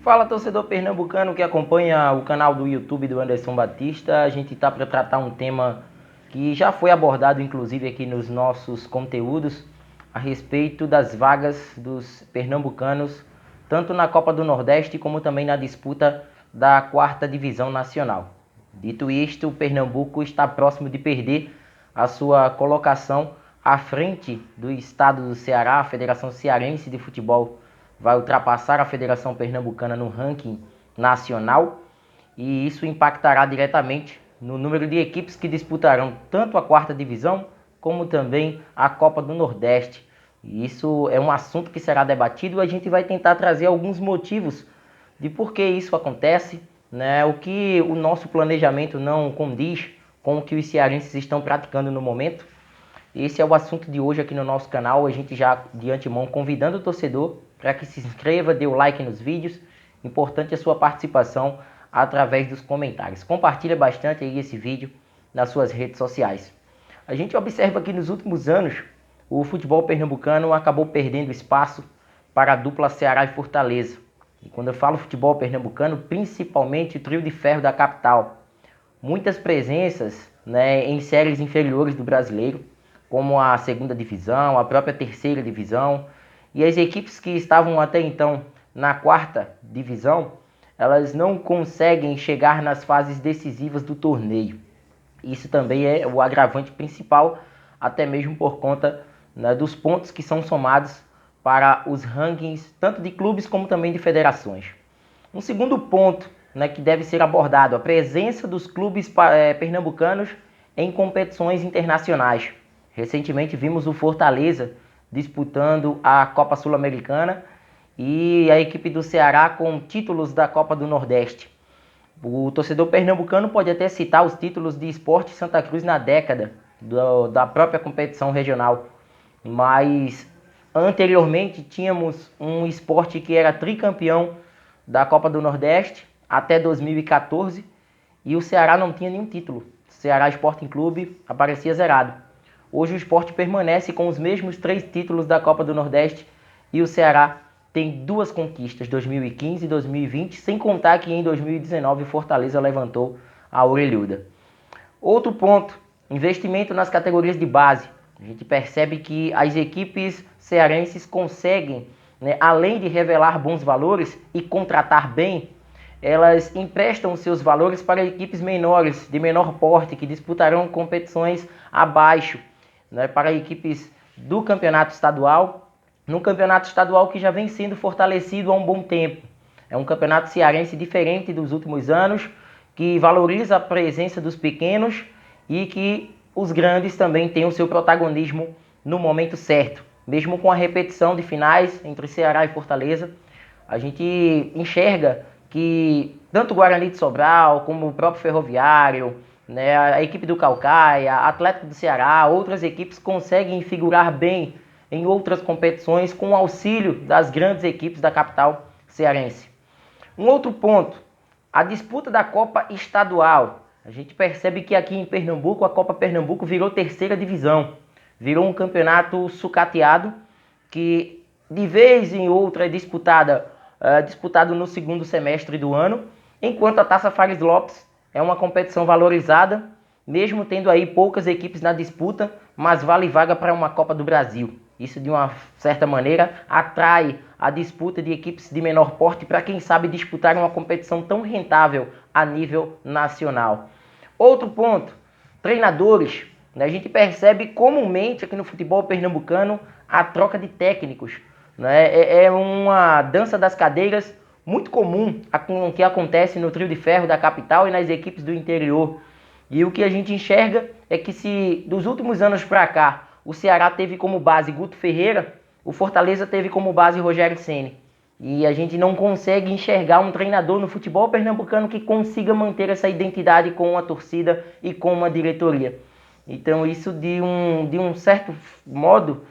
Fala, torcedor pernambucano que acompanha o canal do YouTube do Anderson Batista. A gente está para tratar um tema que já foi abordado inclusive aqui nos nossos conteúdos a respeito das vagas dos pernambucanos, tanto na Copa do Nordeste como também na disputa da 4ª Divisão Nacional. Dito isto, o Pernambuco está próximo de perder a sua colocação à frente do estado do Ceará. A Federação Cearense de Futebol vai ultrapassar a Federação Pernambucana no ranking nacional e isso impactará diretamente no número de equipes que disputarão tanto a 4ª divisão como também a Copa do Nordeste. E isso é um assunto que será debatido e a gente vai tentar trazer alguns motivos de por que isso acontece, né? O que o nosso planejamento não condiz com o que os cearenses estão praticando no momento. Esse é o assunto de hoje aqui no nosso canal. A gente já de antemão convidando o torcedor para que se inscreva, dê o like nos vídeos. Importante a sua participação através dos comentários. Compartilha bastante aí esse vídeo nas suas redes sociais. A gente observa que nos últimos anos o futebol pernambucano acabou perdendo espaço para a dupla Ceará e Fortaleza. E quando eu falo futebol pernambucano, principalmente o trio de ferro da capital. Muitas presenças, né, em séries inferiores do brasileiro, como a 2ª divisão, a própria 3ª divisão, e as equipes que estavam até então na 4ª divisão, elas não conseguem chegar nas fases decisivas do torneio. Isso também é o agravante principal, até mesmo por conta, né, dos pontos que são somados para os rankings, tanto de clubes como também de federações. Um segundo ponto, né, que deve ser abordado, a presença dos clubes pernambucanos em competições internacionais. Recentemente vimos o Fortaleza disputando a Copa Sul-Americana e a equipe do Ceará com títulos da Copa do Nordeste. O torcedor pernambucano pode até citar os títulos de Sport Santa Cruz na década da própria competição regional, mas anteriormente tínhamos um Sport que era tricampeão da Copa do Nordeste até 2014 e o Ceará não tinha nenhum título. O Ceará Sporting Clube aparecia zerado. Hoje o Sport permanece com os mesmos 3 títulos da Copa do Nordeste e o Ceará tem 2 conquistas, 2015 e 2020, sem contar que em 2019 o Fortaleza levantou a orelhuda. Outro ponto, investimento nas categorias de base. A gente percebe que as equipes cearenses conseguem, né, além de revelar bons valores e contratar bem, elas emprestam seus valores para equipes menores, de menor porte, que disputarão competições abaixo, né, para equipes do campeonato estadual, num campeonato estadual que já vem sendo fortalecido há um bom tempo. É um campeonato cearense diferente dos últimos anos, que valoriza a presença dos pequenos e que os grandes também têm o seu protagonismo no momento certo. Mesmo com a repetição de finais entre Ceará e Fortaleza, a gente enxerga que tanto o Guarani de Sobral como o próprio Ferroviário, né, a equipe do Caucaia, Atlético do Ceará, outras equipes conseguem figurar bem em outras competições com o auxílio das grandes equipes da capital cearense. Um outro ponto, a disputa da Copa Estadual. A gente percebe que aqui em Pernambuco, a Copa Pernambuco virou 3ª divisão. Virou um campeonato sucateado que de vez em outra é disputado no 2º semestre do ano, enquanto a Taça Fares Lopes é uma competição valorizada, mesmo tendo aí poucas equipes na disputa, mas vale vaga para uma Copa do Brasil. Isso, de uma certa maneira, atrai a disputa de equipes de menor porte para quem sabe disputar uma competição tão rentável a nível nacional. Outro ponto, treinadores. A gente percebe comumente aqui no futebol pernambucano a troca de técnicos. É uma dança das cadeiras muito comum que acontece no trio de ferro da capital e nas equipes do interior. E o que a gente enxerga é que se dos últimos anos para cá o Ceará teve como base Guto Ferreira, o Fortaleza teve como base Rogério Ceni. E a gente não consegue enxergar um treinador no futebol pernambucano que consiga manter essa identidade com a torcida e com uma diretoria. Então isso, de um certo modo,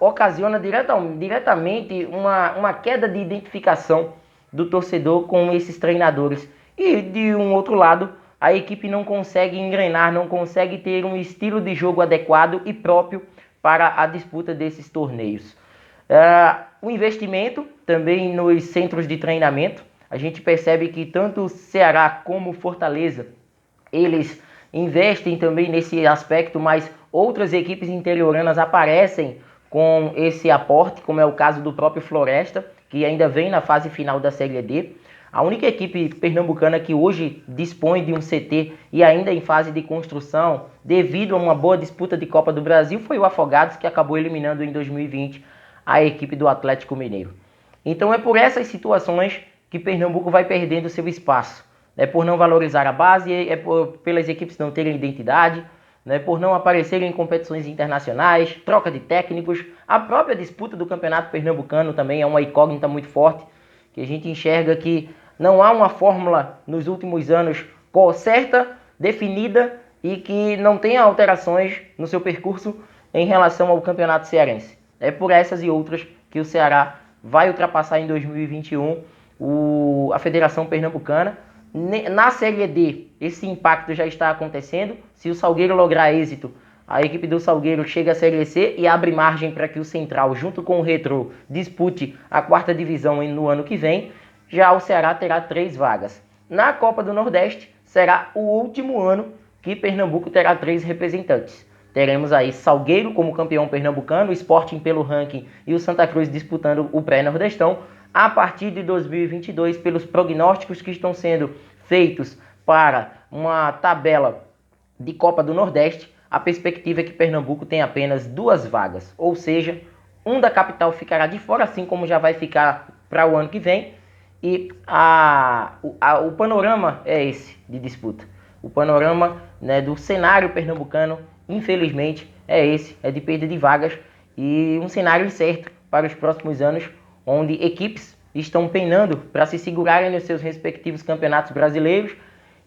ocasiona diretamente uma queda de identificação do torcedor com esses treinadores. E de um outro lado, a equipe não consegue engrenar, não consegue ter um estilo de jogo adequado e próprio para a disputa desses torneios. O investimento também nos centros de treinamento. a gente percebe que tanto o Ceará como o Fortaleza, eles investem também nesse aspecto, mas outras equipes interioranas aparecem com esse aporte, como é o caso do próprio Floresta, que ainda vem na fase final da Série D. A única equipe pernambucana que hoje dispõe de um CT e ainda em fase de construção, devido a uma boa disputa de Copa do Brasil, foi o Afogados, que acabou eliminando em 2020 a equipe do Atlético Mineiro. Então é por essas situações que Pernambuco vai perdendo seu espaço. É por não valorizar a base, pelas equipes não terem identidade, né, por não aparecerem em competições internacionais, troca de técnicos. A própria disputa do Campeonato Pernambucano também é uma incógnita muito forte, que a gente enxerga que não há uma fórmula nos últimos anos certa, definida e que não tenha alterações no seu percurso em relação ao Campeonato Cearense. É por essas e outras que o Ceará vai ultrapassar em 2021 a Federação Pernambucana. Na Série D, esse impacto já está acontecendo. Se o Salgueiro lograr êxito, a equipe do Salgueiro chega à Série C e abre margem para que o Central, junto com o Retrô, dispute a 4ª divisão no ano que vem. Já o Ceará terá 3 vagas. Na Copa do Nordeste, será o último ano que Pernambuco terá 3 representantes. Teremos aí Salgueiro como campeão pernambucano, o Sporting pelo ranking e o Santa Cruz disputando o pré-nordestão. A partir de 2022, pelos prognósticos que estão sendo feitos para uma tabela de Copa do Nordeste, a perspectiva é que Pernambuco tem apenas 2 vagas, ou seja, um da capital ficará de fora, assim como já vai ficar para o ano que vem, e o panorama é esse de disputa. O panorama, né, do cenário pernambucano, infelizmente, é esse, é de perda de vagas e um cenário incerto para os próximos anos, onde equipes estão penando para se segurarem nos seus respectivos campeonatos brasileiros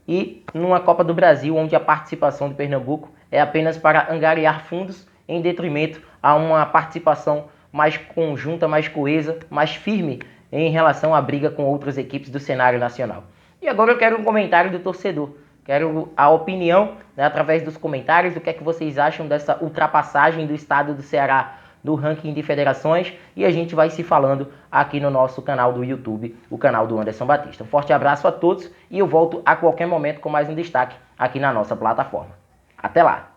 e numa Copa do Brasil, onde a participação de Pernambuco é apenas para angariar fundos, em detrimento a uma participação mais conjunta, mais coesa, mais firme em relação à briga com outras equipes do cenário nacional. E agora eu quero um comentário do torcedor. Quero a opinião, né, através dos comentários, do que é que vocês acham dessa ultrapassagem do estado do Ceará do ranking de federações, e a gente vai se falando aqui no nosso canal do YouTube, o canal do Anderson Batista. Um forte abraço a todos e eu volto a qualquer momento com mais um destaque aqui na nossa plataforma. Até lá!